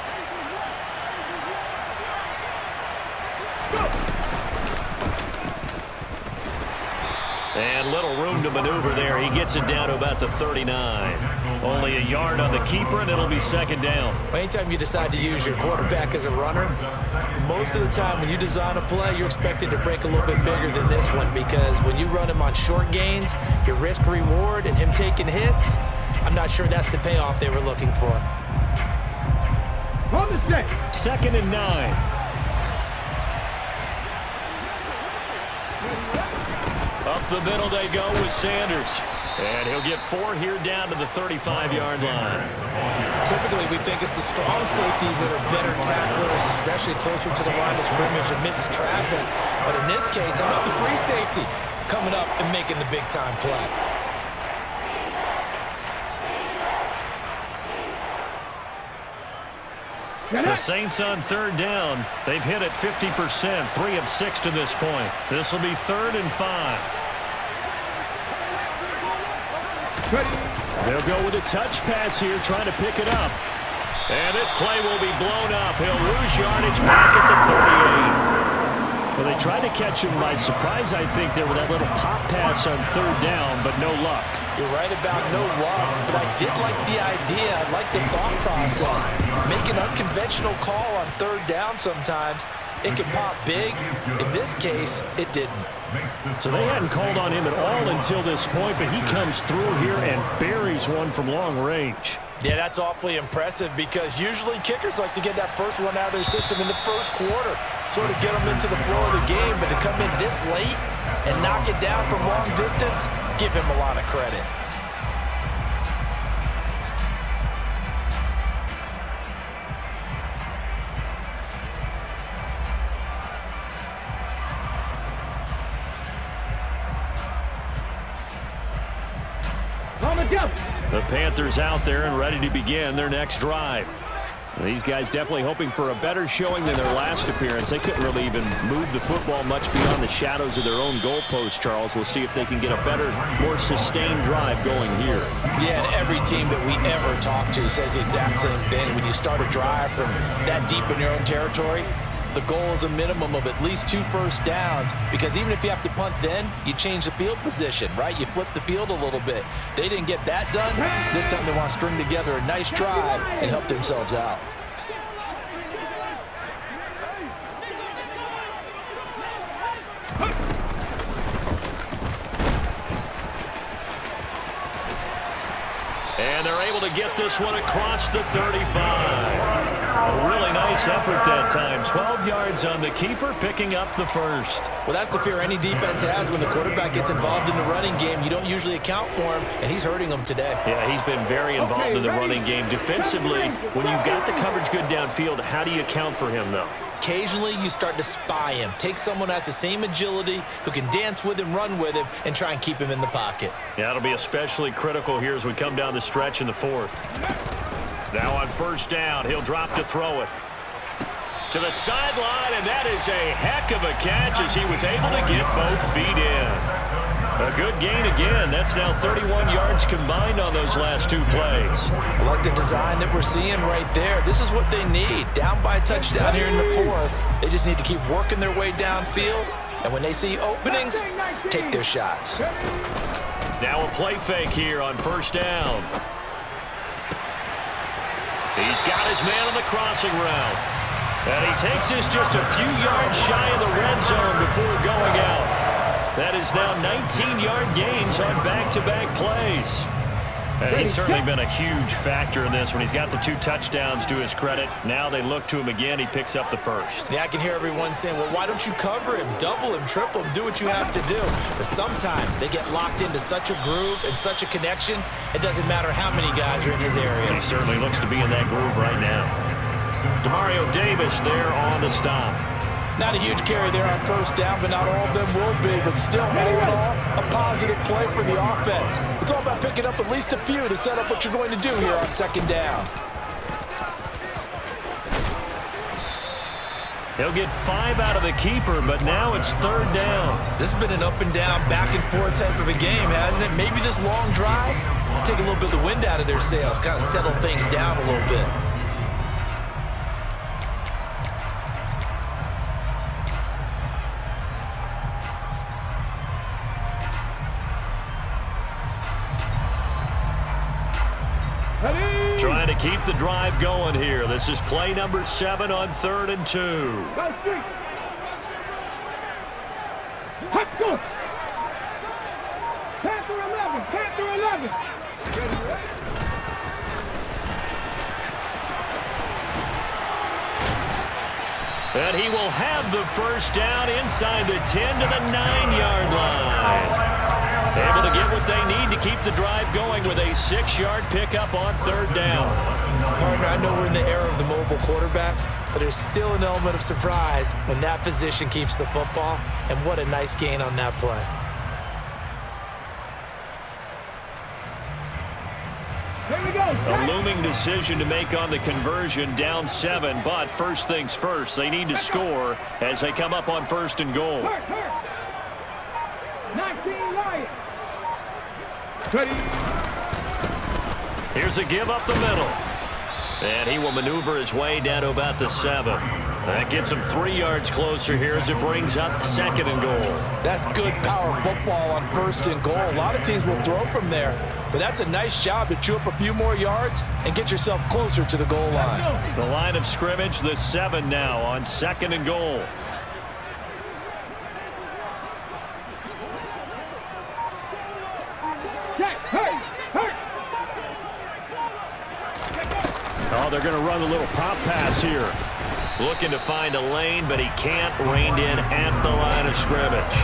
And little room to maneuver there. He gets it down to about the 39. Only a yard on the keeper, and it'll be second down. Anytime you decide to use your quarterback as a runner, most of the time when you design a play, you're expected to break a little bit bigger than this one, because when you run him on short gains, your risk-reward and him taking hits, I'm not sure that's the payoff they were looking for. On the set. Second and 9. Up the middle they go with Sanders. And he'll get 4 here down to the 35-yard line. Typically, we think it's the strong safeties that are better tacklers, especially closer to the line of scrimmage amidst traffic. But in this case, how about the free safety coming up and making the big-time play? The Saints on third down. They've hit it 50%, 3 of 6 to this point. This will be 3rd and 5. They'll go with a touch pass here, trying to pick it up. And this play will be blown up. He'll lose yardage back at the 38. Well, they tried to catch him by surprise, I think, there with that little pop pass on third down, but no luck. You're right about no luck, but I did like the idea. I like the thought process. Make an unconventional call on third down sometimes. It can pop big. In this case, it didn't. So they hadn't called on him at all until this point, but he comes through here and buries one from long range. Yeah, that's awfully impressive, because usually kickers like to get that first one out of their system in the first quarter, sort of get them into the flow of the game, but to come in this late and knock it down from long distance, give him a lot of credit. On the jump. The Panthers out there and ready to begin their next drive. These guys definitely hoping for a better showing than their last appearance. They couldn't really even move the football much beyond the shadows of their own goalpost, Charles. We'll see if they can get a better, more sustained drive going here. Yeah, and every team that we ever talk to says the exact same thing. When you start a drive from that deep in your own territory, the goal is a minimum of at least 2 first downs, because even if you have to punt then, you change the field position, right? You flip the field a little bit. They didn't get that done. This time they want to string together a nice drive and help themselves out. And they're able to get this one across the 35. A really nice effort that time. 12 yards on the keeper, picking up the first. Well, that's the fear any defense has when the quarterback gets involved in the running game. You don't usually account for him, and he's hurting them today. Yeah, he's been very involved in the running game. Defensively, when you've got the coverage good downfield, how do you account for him, though? Occasionally, you start to spy him. Take someone that has the same agility, who can dance with him, run with him, and try and keep him in the pocket. Yeah, it'll be especially critical here as we come down the stretch in the fourth. Now on first down, he'll drop to throw it. To the sideline, and that is a heck of a catch as he was able to get both feet in. A good gain again. That's now 31 yards combined on those last 2 plays. I like the design that we're seeing right there. This is what they need. Down by a touchdown here in the fourth. They just need to keep working their way downfield. And when they see openings, take their shots. Now a play fake here on first down. He's got his man on the crossing route. And he takes this just a few yards shy of the red zone before going out. That is now 19-yard gains on back-to-back plays. And he's certainly been a huge factor in this when he's got the 2 touchdowns to his credit. Now they look to him again. He picks up the first. Yeah, I can hear everyone saying, well, why don't you cover him, double him, triple him, do what you have to do. But sometimes they get locked into such a groove and such a connection, it doesn't matter how many guys are in his area. He certainly looks to be in that groove right now. Demario Davis there on the stop. Not a huge carry there on first down, but not all of them will be. But still, all in all, a positive play for the offense. It's all about picking up at least a few to set up what you're going to do here on second down. He'll get 5 out of the keeper, but now it's third down. This has been an up and down, back and forth type of a game, hasn't it? Maybe this long drive will take a little bit of the wind out of their sails, kind of settle things down a little bit. Trying to keep the drive going here. This is play number 7 on 3rd and 2. Panther 11, Panther 11. And he will have the first down inside the 10 to the 9-yard line. Able to get what they need to keep the drive going with a 6-yard pickup on third down. Partner, I know we're in the era of the mobile quarterback, but there's still an element of surprise when that position keeps the football, and what a nice gain on that play. Here we go. A looming decision to make on the conversion, down 7, but first things first, they need to score as they come up on 1st and goal. 19 Lions. Here's a give up the middle. And he will maneuver his way down to about the 7. That gets him 3 yards closer here as it brings up 2nd and goal. That's good power football on 1st and goal. A lot of teams will throw from there, but that's a nice job to chew up a few more yards and get yourself closer to the goal line. The line of scrimmage, the 7 now on 2nd and goal. Oh, they're going to run a little pop pass here. Looking to find a lane, but he can't. Reined in at the line of scrimmage.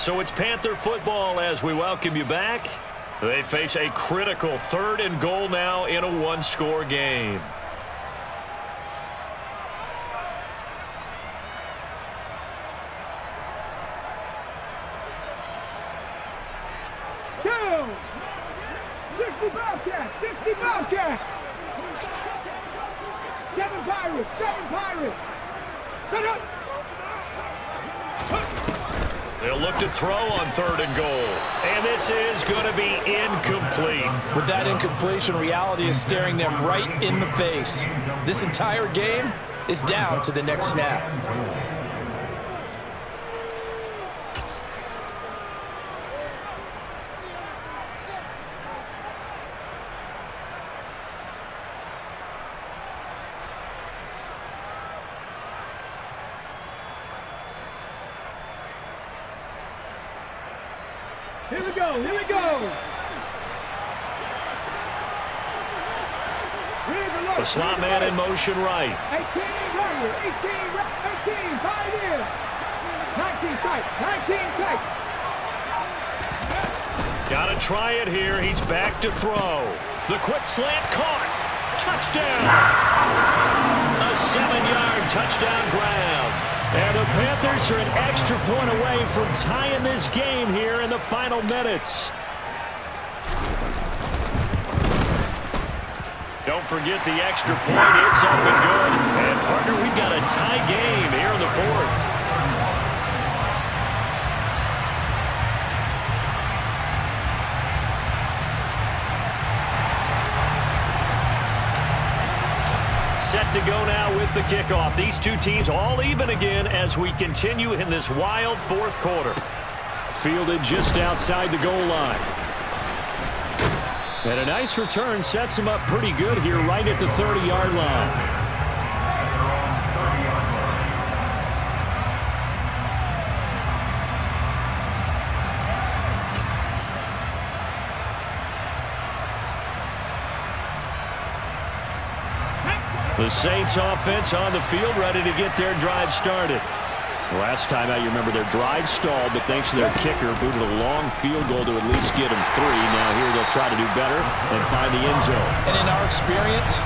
So it's Panther football as we welcome you back. They face a critical 3rd and goal now in a one-score game. Two. 60 Bobcats. 60 Bobcats. 7 Pirates. 7 Pirates. Set up. They'll look to throw on 3rd and goal. And this is going to be incomplete. With that incompletion, reality is staring them right in the face. This entire game is down to the next snap. Here we go. Here we go. The slot man in motion right. 18 runner. 18 Pioneers. 19 tight. 19 tight. Got to try it here. He's back to throw. The quick slant caught. Touchdown. A 7-yard touchdown grab. And the Panthers are an extra point away from tying this game here in the final minutes. Don't forget the extra point. It's up and good. And, partner, we've got a tie game here in the 4th. Set to go now with the kickoff. These two teams all even again as we continue in this wild 4th quarter. Fielded just outside the goal line. And a nice return sets him up pretty good here right at the 30-yard line. The Saints offense on the field, ready to get their drive started. Last time out, you remember their drive stalled, but thanks to their kicker, booted a long field goal to at least get them 3. Now here they'll try to do better and find the end zone. And in our experience,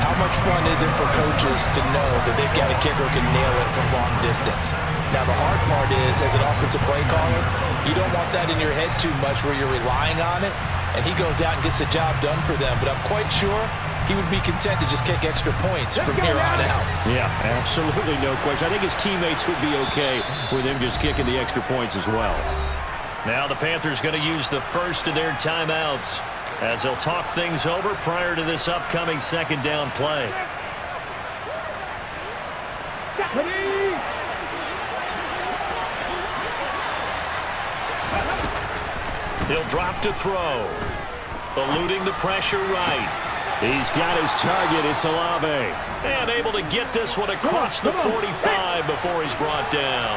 how much fun is it for coaches to know that they've got a kicker who can nail it from long distance? Now the hard part is, as an offensive play caller, you don't want that in your head too much where you're relying on it, and he goes out and gets the job done for them. But I'm quite sure he would be content to just kick extra points from here on out. Yeah, absolutely no question. I think his teammates would be okay with him just kicking the extra points as well. Now the Panthers going to use the first of their timeouts as they'll talk things over prior to this upcoming 2nd down play. He'll drop to throw. Eluding the pressure right. He's got his target. It's Olave. And able to get this one across the 45 before he's brought down.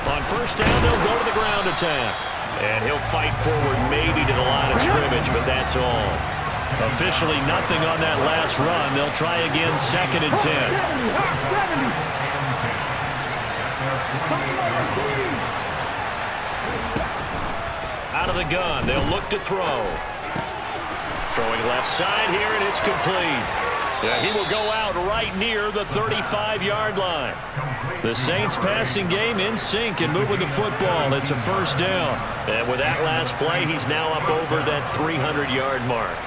On 1st down, they'll go to the ground attack. And he'll fight forward maybe to the line of scrimmage, but that's all. Officially nothing on that last run. They'll try again 2nd and 10. Out of the gun, they'll look to throw. Throwing left side here, and it's complete. Yeah, he will go out right near the 35-yard line. The Saints passing game in sync and moving the football. It's a 1st down. And with that last play, he's now up over that 300-yard mark.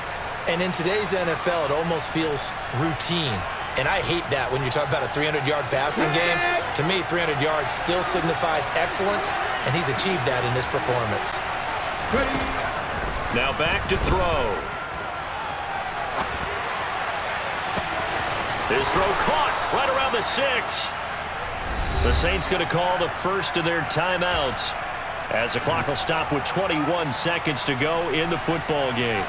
And in today's NFL, it almost feels routine. And I hate that when you talk about a 300-yard passing game. To me, 300 yards still signifies excellence, and he's achieved that in this performance. Now back to throw. His throw caught right around the 6. The Saints going to call the first of their timeouts as the clock will stop with 21 seconds to go in the football game.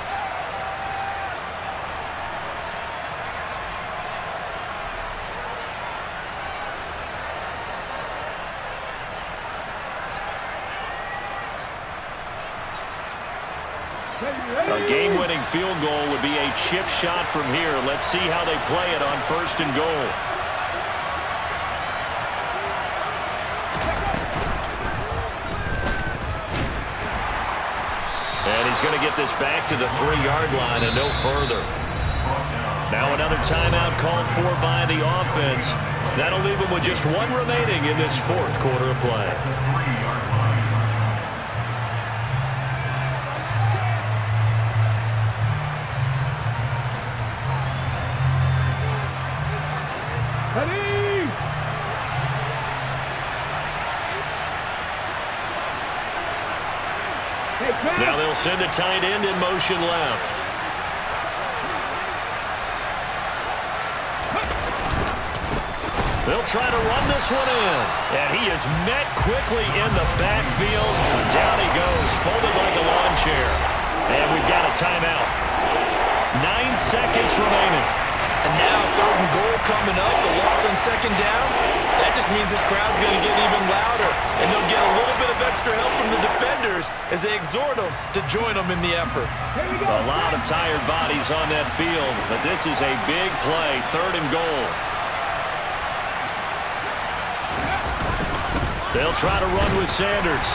A game-winning field goal would be a chip shot from here. Let's see how they play it on 1st and goal. going to get this back to the 3-yard line and no further. Now another timeout called for by the offense. That'll leave them with just one remaining in this fourth quarter of play. Now they'll send the tight end in motion left. They'll try to run this one in. And he is met quickly in the backfield. Down he goes, folded like a lawn chair. And we've got a timeout. 9 seconds remaining. And now 3rd and goal coming up. The loss on 2nd down. That just means this crowd's going to get even louder. And they'll get a little bit of extra help from the defenders as they exhort them to join them in the effort. A lot of tired bodies on that field. But this is a big play. 3rd and goal. They'll try to run with Sanders.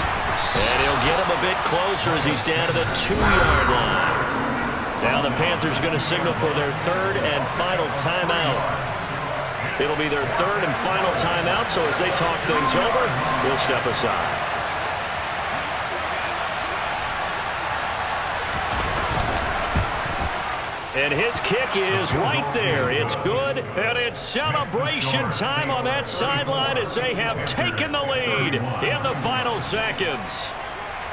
And he'll get him a bit closer as he's down to the 2-yard line. Now the Panthers going to signal for their 3rd and final timeout. It'll be their 3rd and final timeout, so as they talk things over, we'll step aside. And his kick is right there. It's good, and it's celebration time on that sideline as they have taken the lead in the final seconds.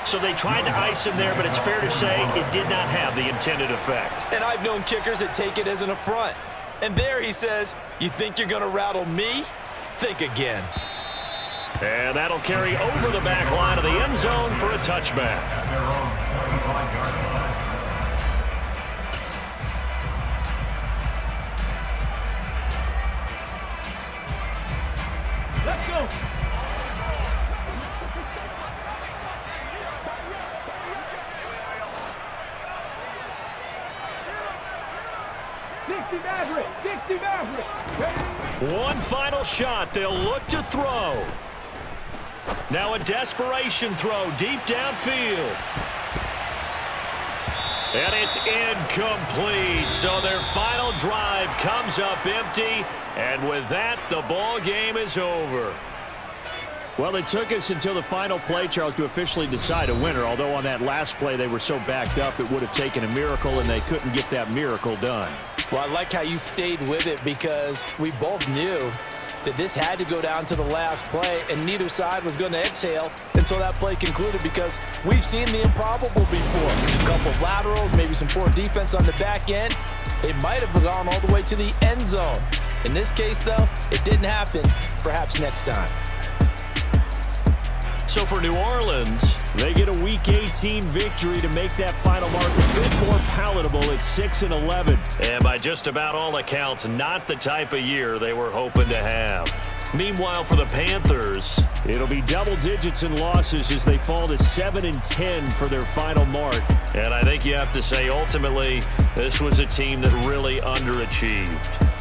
So they tried to ice him there, but it's fair to say it did not have the intended effect. And I've known kickers that take it as an affront. And there he says, you think you're going to rattle me? Think again. And that'll carry over the back line of the end zone for a touchback. Let's go. One final shot. They'll look to throw. Now a desperation throw deep downfield. And it's incomplete. So their final drive comes up empty. And with that, the ball game is over. Well, it took us until the final play, Charles, to officially decide a winner. Although on that last play they were so backed up, it would have taken a miracle, and they couldn't get that miracle done. Well, I like how you stayed with it because we both knew that this had to go down to the last play, and neither side was going to exhale until that play concluded because we've seen the improbable before. A couple of laterals, maybe some poor defense on the back end. They might have gone all the way to the end zone. In this case, though, it didn't happen. Perhaps next time. So for New Orleans, they get a Week 18 victory to make that final mark a bit more palatable at 6-11. And by just about all accounts, not the type of year they were hoping to have. Meanwhile, for the Panthers, it'll be double digits in losses as they fall to 7-10 for their final mark. And I think you have to say, ultimately, this was a team that really underachieved.